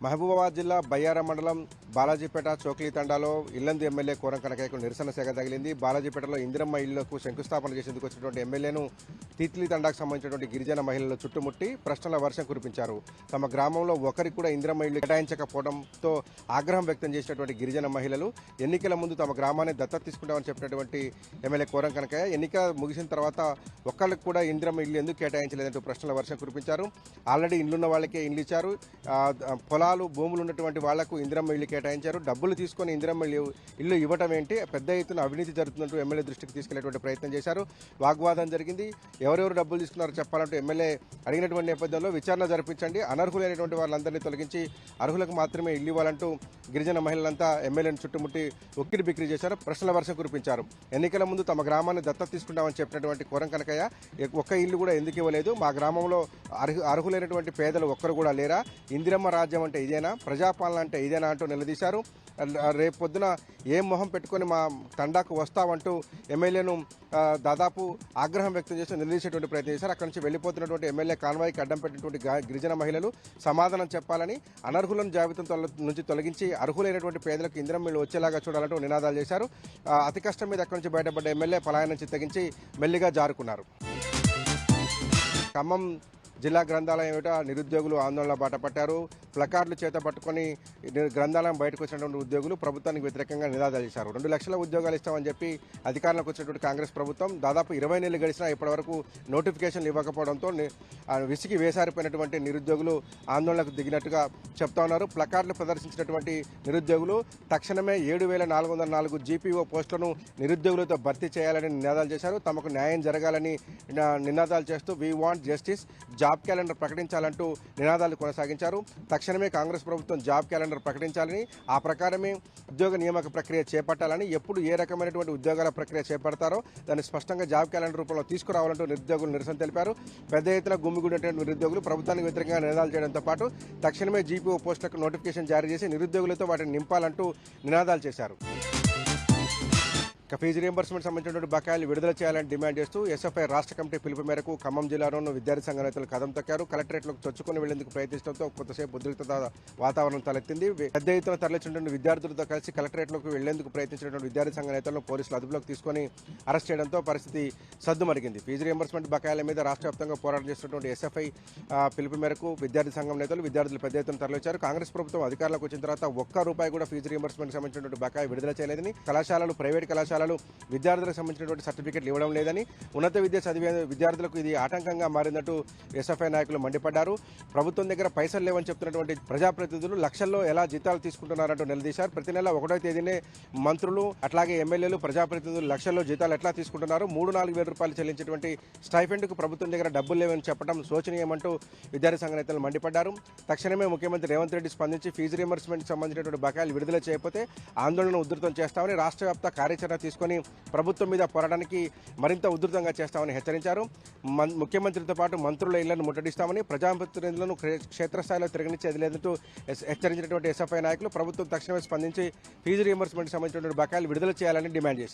మహబూబాబాద్ జిల్లా బయ్యారం మండలం బాలాజీపేట చోక్లీ తండాలో ఇల్లందు ఎమ్మెల్యే కోరం కనకయ్యకు నిరసన సేగ తగిలింది. బాలాజీపేటలో ఇందిరమ్మ ఇళ్లకు శంకుస్థాపన చేసేందుకు వచ్చినటువంటి ఎమ్మెల్యేను తీత్లీ తండాకు సంబంధించినటువంటి గిరిజన మహిళలు చుట్టుముట్టి ప్రశ్నల వర్షం కురిపించారు. తమ గ్రామంలో ఒకరికి కూడా ఇందిరమ్మ ఇళ్లు కేటాయించకపోవడంతో ఆగ్రహం వ్యక్తం చేసినటువంటి గిరిజన మహిళలు ఎన్నికల ముందు తమ గ్రామాన్ని దత్తత తీసుకుంటామని చెప్పినటువంటి ఎమ్మెల్యే కోరం కనకయ్య ఎన్నిక ముగిసిన తర్వాత ఒక్కరికి కూడా ఇందిరమ్మ ఇల్లు ఎందుకు కేటాయించలేదంటూ ప్రశ్నల వర్షం కురిపించారు. ఆల్రెడీ ఇల్లున్న వాళ్ళకే ఇల్లు ఇచ్చారు, పొలాలు భూములు ఉన్నటువంటి వాళ్లకు ఇందిరమ్మ ఇల్లు కేటాయించారు. డబ్బులు తీసుకొని ఇందిరమ్మ ఇల్లు ఇవ్వటం ఏంటి, పెద్ద ఎత్తున అవినీతి జరుగుతున్నట్టు ఎమ్మెల్యే దృష్టికి తీసుకెళ్లేటువంటి ప్రయత్నం చేశారు. వాగ్వాదం జరిగింది. ఎవరెవరు డబ్బులు తీసుకున్నారో చెప్పాలంటూ ఎమ్మెల్యే అడిగినటువంటి నేపథ్యంలో విచారణ జరిపించండి, అనర్హులైనటువంటి వాళ్ళందరినీ తొలగించి అర్హులకు మాత్రమే ఇల్లు ఇవ్వాలంటూ గిరిజన మహిళలంతా ఎమ్మెల్యేను చుట్టుముట్టి ఉక్కిరి బిక్కిరి చేశారు, ప్రశ్నల వర్షం కురిపించారు. ఎన్నికల ముందు తమ గ్రామాన్ని దత్తత తీసుకుంటామని చెప్పినటువంటి కోరం కనకయ్య ఒక్క ఇల్లు కూడా ఎందుకు ఇవ్వలేదు, మా గ్రామంలో అర్హులైనటువంటి పేదలు ఒక్కరు కూడా లేరా, ఇందిరమ్మ రాజ్యం అంటే ఇదేనా, ప్రజాపాలన అంటే ఇదేనా అంటూ నిలదీశారు. రేపు పొద్దున ఏం మొహం పెట్టుకొని మా తండాకు వస్తామంటూ ఎమ్మెల్యేను దాదాపు ఆగ్రహం వ్యక్తం చేస్తూ నిలదీసేటువంటి ప్రయత్నం చేశారు. అక్కడి నుంచి వెళ్లిపోతున్నటువంటి ఎమ్మెల్యే కాన్వాయ్కి అడ్డం పెట్టినటువంటి గిరిజన మహిళలు సమాధానం చెప్పాలని, అనర్హులను జాబితా నుంచి తొలగించి అర్హులైనటువంటి పేదలకు ఇందిరమ్మ ఇల్లు వచ్చేలాగా చూడాలంటూ నినాదాలు చేశారు. అతి కష్టం మీద అక్కడి నుంచి బయటపడ్డ ఎమ్మెల్యే పలాయనం చిత్తగించి మెల్లిగా జారుకున్నారు. ఖమ్మం జిల్లా గ్రంథాలయం ఏమిటో నిరుద్యోగులు ఆందోళన బాటపట్టారు. ప్లకార్డులు చేత పట్టుకొని గ్రంథాలయం బయటకు వచ్చినటువంటి ఉద్యోగులు ప్రభుత్వానికి వ్యతిరేకంగా నినాదాలు చేశారు. 2 లక్షల ఉద్యోగాలు ఇస్తామని చెప్పి అధికారంలోకి వచ్చినటువంటి కాంగ్రెస్ ప్రభుత్వం దాదాపు 20 నెలలు గడిచినా ఇప్పటివరకు నోటిఫికేషన్లు ఇవ్వకపోవడంతో విసిగి వేసారిపోయినటువంటి నిరుద్యోగులు ఆందోళనకు దిగినట్టుగా చెప్తా ఉన్నారు. ప్లకార్డులు ప్రదర్శించినటువంటి నిరుద్యోగులు తక్షణమే 7,404 జీపీఓ పోస్టులను నిరుద్యోగులతో భర్తీ చేయాలని నినాదాలు చేశారు. తమకు న్యాయం జరగాలని నినాదాలు చేస్తూ we want justice, job calendar ప్రకటించాలంటూ నినాదాలు కొనసాగించారు. తక్షణమే కాంగ్రెస్ ప్రభుత్వం జాబ్ క్యాలెండర్ ప్రకటించాలని, ఆ ప్రకారమే ఉద్యోగ నియామక ప్రక్రియ చేపట్టాలని, ఎప్పుడు ఏ రకమైనటువంటి ఉద్యోగాల ప్రక్రియ చేపడతారో దాన్ని స్పష్టంగా జాబ్ క్యాలెండర్ రూపంలో తీసుకురావాలంటూ నిరుద్యోగులు నిరసన తెలిపారు. పెద్ద ఎత్తున గుమ్మిగూడినటువంటి నిరుద్యోగులు ప్రభుత్వానికి వ్యతిరేకంగా నినాదాలు చేయడంతో పాటు తక్షణమే జీపీఓ పోస్టులకు నోటిఫికేషన్ జారీ చేసి నిరుద్యోగులతో వాటిని నింపాలంటూ నినాదాలు చేశారు. ఫీజు రీయింబర్స్మెంట్ సంబంధించినటువంటి బకాయిలు విడుదల చేయాలని డిమాండ్ చేస్తూ ఎస్ఎఫ్ఐ రాష్ట్ర కమిటీ పిలుపు మేరకు ఖమ్మం జిల్లాలోని విద్యార్థి సంఘ నేతలు కదం తొక్కారు. కలెక్టరేట్లోకి చొచ్చుకొని వెళ్లేందుకు ప్రయత్నించడంతో కొంతసేపు ఉద్రిక్తత వాతావరణం తలెత్తింది. పెద్ద ఎత్తున తరలించినటువంటి విద్యార్థులతో కలిసి కలెక్టరేట్లోకి వెళ్లేందుకు ప్రయత్నించినటువంటి విద్యార్థి సంఘ నేతలను పోలీసులు అదుపులోకి తీసుకొని అరెస్ట్ చేయడంతో పరిస్థితి సద్దుమరిగింది. ఫీజు రీయింబర్స్మెంట్ బకాయిల మీద రాష్ట్ర వ్యాప్తంగా పోరాటం చేస్తున్నటువంటి ఎస్ఎఫ్ఐ పిలుపు మేరకు విద్యార్థి సంఘం నేతలు విద్యార్థులు పెద్ద ఎత్తున తరలించారు. కాంగ్రెస్ ప్రభుత్వం అధికారంలోకి వచ్చిన తర్వాత ₹1 కూడా ఫీజు రీయింబర్స్మెంట్ సంబంధించినటువంటి బకాయి విడుదల చేయలేదని, కళాశాలలు ప్రైవేట్ కళాశాలలు విద్యార్థులకు సంబంధించినటువంటి సర్టిఫికెట్లు ఇవ్వడం లేదని, ఉన్నత విద్య చదివే విద్యార్థులకు ఇది ఆటంకంగా మారిందంటూ ఎస్ఎఫ్ఐ నాయకులు మండిపడ్డారు. ప్రభుత్వం దగ్గర పైసలు లేవని చెప్తున్నటువంటి ప్రజాప్రతినిధులు లక్షల్లో ఎలా జీతాలు తీసుకుంటున్నారంటూ నిలదీశారు. ప్రతి నెల 1వ తేదీనే మంత్రులు అట్లాగే ఎమ్మెల్యేలు ప్రజాప్రతినిధులు లక్షల్లో జీతాలు ఎట్లా తీసుకుంటున్నారు, 3-4 వేల రూపాయలు చెల్లించేటువంటి స్టైఫెండ్కు ప్రభుత్వం దగ్గర డబ్బులు లేవని చెప్పడం శోచనీయమంటూ విద్యార్థి సంఘ నేతలు మండిపడ్డారు. తక్షణమే ముఖ్యమంత్రి రేవంత్ రెడ్డి స్పందించి ఫీజు రీయింబర్స్మెంట్కి సంబంధించినటువంటి బకాయిలు విడుదల చేయకపోతే ఆందోళన ఉధృతం చేస్తామని, రాష్ట్ర వ్యాప్త కార్యాచరణ తీసుకొని ప్రభుత్వం మీద పోరాటానికి మరింత ఉధృతంగా చేస్తామని హెచ్చరించారు. ముఖ్యమంత్రితో పాటు మంత్రుల ఇళ్లను ముట్టడిస్తామని, ప్రజాప్రతినిధులను క్షేత్రస్థాయిలో తిరగనిచ్చేది లేదంటూ హెచ్చరించినటువంటి ఎస్ఎఫ్ఐ నాయకులు ప్రభుత్వం తక్షణమే స్పందించి ఫీజు రీయింబర్స్మెంట్ సంబంధించినటువంటి బకాయిలు విడుదల చేయాలని డిమాండ్ చేశారు.